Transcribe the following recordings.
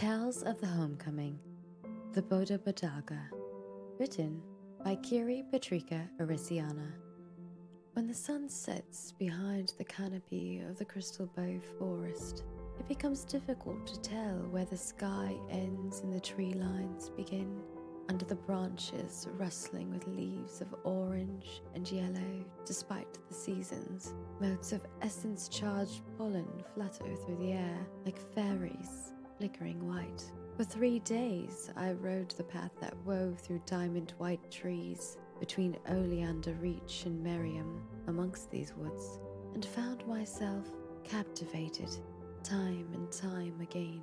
Tales of the Homecoming, The Boda Bodaga, written by Kiri Patrika Arisiana. When the sun sets behind the canopy of the Crystal Bow Forest, it becomes difficult to tell where the sky ends and the tree lines begin. Under the branches rustling with leaves of orange and yellow, despite the seasons, motes of essence-charged pollen flutter through the air like fairies, flickering white. For 3 days I rode the path that wove through diamond-white trees between Oleander Reach and Merriam amongst these woods, and found myself captivated time and time again.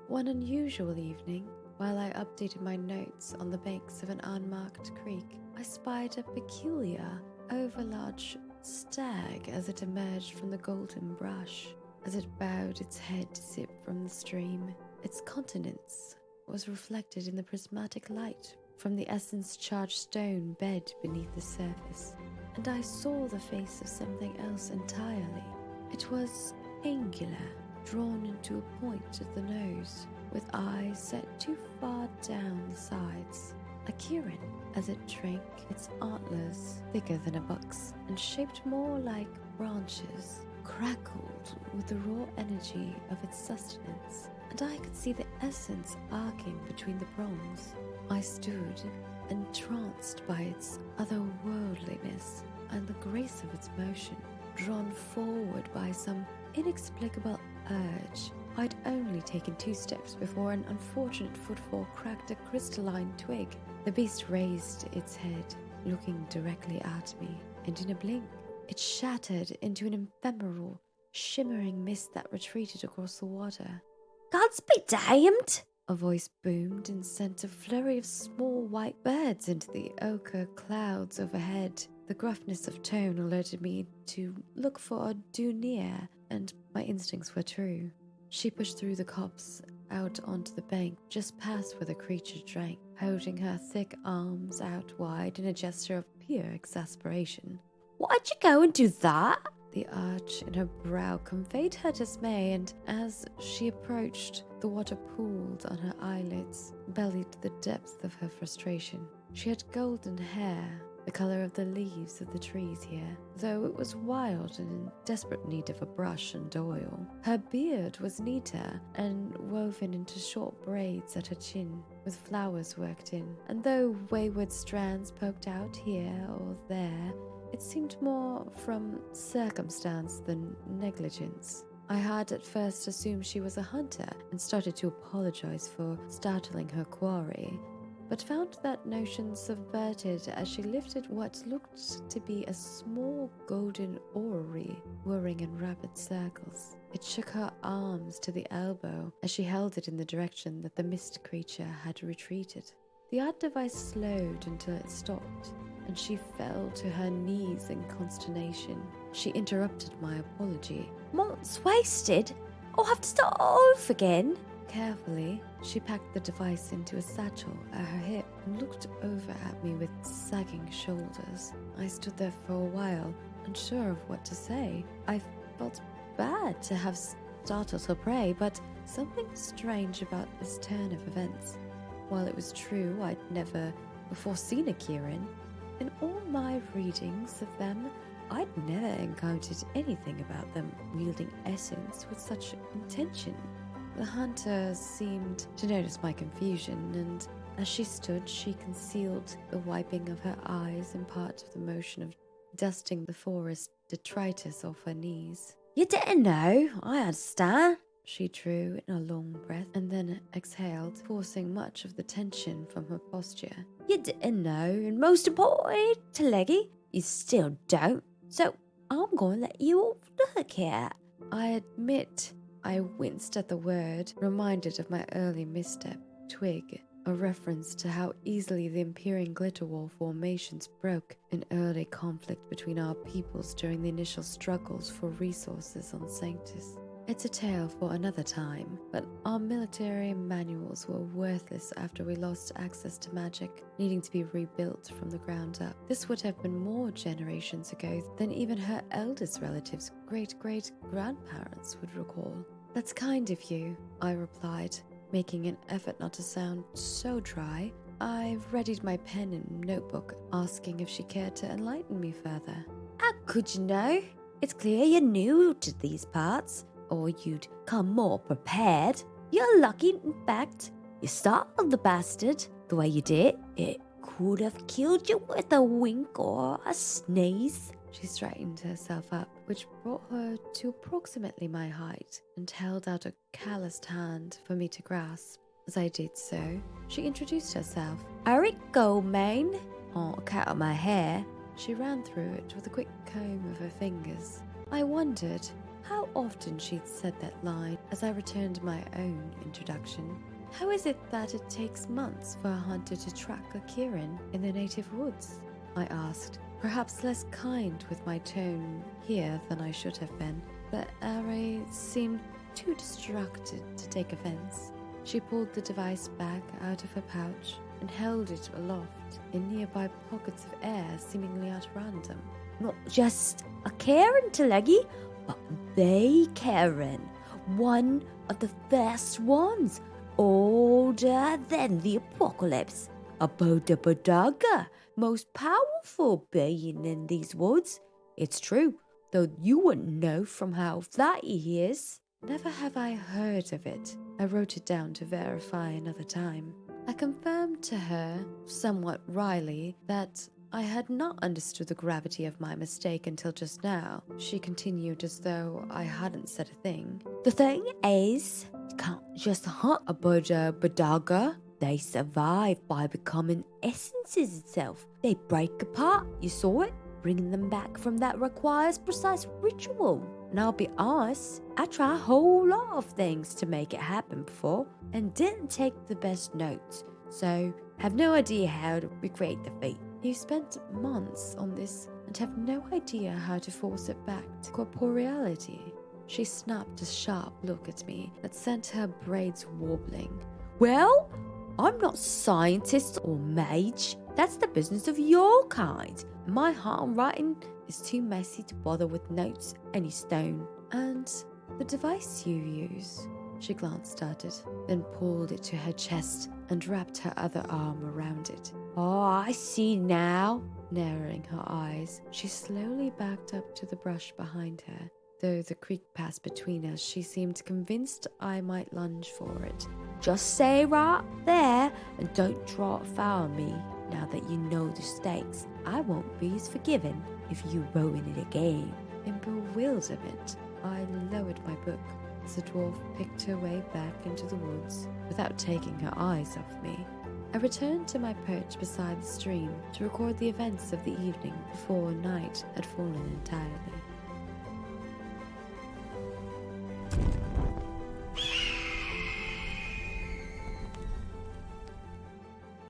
One unusual evening, while I updated my notes on the banks of an unmarked creek, I spied a peculiar, overlarge stag as it emerged from the golden brush. As it bowed its head to sip from the stream, its countenance was reflected in the prismatic light from the essence-charged stone bed beneath the surface, and I saw the face of something else entirely. It was angular, drawn into a point at the nose, with eyes set too far down the sides. A Kirin, as it drank, its antlers, thicker than a buck's, and shaped more like branches, crackled with the raw energy of its sustenance, and I could see the essence arcing between the prongs. I stood, entranced by its otherworldliness and the grace of its motion, drawn forward by some inexplicable urge. I'd only taken 2 steps before an unfortunate footfall cracked a crystalline twig. The beast raised its head, looking directly at me, and in a blink, it shattered into an ephemeral, shimmering mist that retreated across the water. "Gods be damned!" A voice boomed and sent a flurry of small white birds into the ochre clouds overhead. The gruffness of tone alerted me to look for a Dunia, and my instincts were true. She pushed through the copse out onto the bank just past where the creature drank, holding her thick arms out wide in a gesture of pure exasperation. "Why'd you go and do that?" The arch in her brow conveyed her dismay, and as she approached, the water pooled on her eyelids, bellied the depth of her frustration. She had golden hair, the color of the leaves of the trees here, though it was wild and in desperate need of a brush and oil. Her beard was neater and woven into short braids at her chin, with flowers worked in, and though wayward strands poked out here or there, it seemed more from circumstance than negligence. I had at first assumed she was a hunter and started to apologize for startling her quarry, but found that notion subverted as she lifted what looked to be a small golden orrery whirring in rapid circles. It shook her arms to the elbow as she held it in the direction that the mist creature had retreated. The art device slowed until it stopped, and she fell to her knees in consternation. She interrupted my apology. "Mont's wasted. I'll have to start off again." Carefully, she packed the device into a satchel at her hip and looked over at me with sagging shoulders. I stood there for a while, unsure of what to say. I felt bad to have startled her prey, but something strange about this turn of events. While it was true I'd never before seen a Kirin, in all my readings of them, I'd never encountered anything about them wielding essence with such intention. The hunter seemed to notice my confusion, and as she stood, she concealed the wiping of her eyes and part of the motion of dusting the forest detritus off her knees. "You didn't know, I understand." She drew in a long breath and then exhaled, forcing much of the tension from her posture. "You didn't know, and most importantly to Leggy, you still don't. So I'm going to let you off the hook here." I admit I winced at the word, reminded of my early misstep. Twig, a reference to how easily the Imperial glitter wall formations broke in early conflict between our peoples during the initial struggles for resources on Sanctus. It's a tale for another time, but our military manuals were worthless after we lost access to magic, needing to be rebuilt from the ground up. This would have been more generations ago than even her eldest relatives' great-great-grandparents would recall. "That's kind of you," I replied, Making an effort not to sound so dry, I readied my pen and notebook, asking if she cared to enlighten me further. How could you know? It's clear you're new to these parts, or you'd come more prepared. You're lucky, in fact. You startled the bastard the way you did. It could have killed you with a wink or a sneeze. She straightened herself up, which brought her to approximately my height, and held out a calloused hand for me to grasp. As I did so, she introduced herself. Eric Goldmane, on account of my hair. She ran through it with a quick comb of her fingers. I wondered how often she'd said that line as I returned my own introduction. How is it that it takes months for a hunter to track a Kirin in the native woods? I asked, perhaps less kind with my tone here than I should have been, but Ari seemed too distracted to take offense. She pulled the device back out of her pouch and held it aloft in nearby pockets of air seemingly at random. Not just a Karen Teleggy, but the Karen. One of the first ones. Older than the apocalypse. A Bodabadaga, most powerful being in these woods. It's true, though you wouldn't know from how that he is. Never have I heard of it. I wrote it down to verify another time. I confirmed to her, somewhat wryly, that I had not understood the gravity of my mistake until just now. She continued as though I hadn't said a thing. The thing is, you can't just hunt a Badaga. They survive by becoming essences itself. They break apart, you saw it? Bringing them back from that requires precise ritual. And I'll be honest, I tried a whole lot of things to make it happen before and didn't take the best notes, so have no idea how to recreate the feat. You spent months on this and have no idea how to force it back to corporeality. She snapped a sharp look at me that sent her braids warbling. Well, I'm not scientist or mage. That's the business of your kind. My handwriting is too messy to bother with notes any stone. And the device you use? She glanced at it, then pulled it to her chest and wrapped her other arm around it. Oh, I see now. Narrowing her eyes, she slowly backed up to the brush behind her. Though the creek passed between us, she seemed convinced I might lunge for it. Just stay right there and don't draw it foul me. Now that you know the stakes, I won't be as forgiving if you ruin it again. In bewilderment, I lowered my book as the dwarf picked her way back into the woods without taking her eyes off me. I returned to my perch beside the stream to record the events of the evening before night had fallen entirely.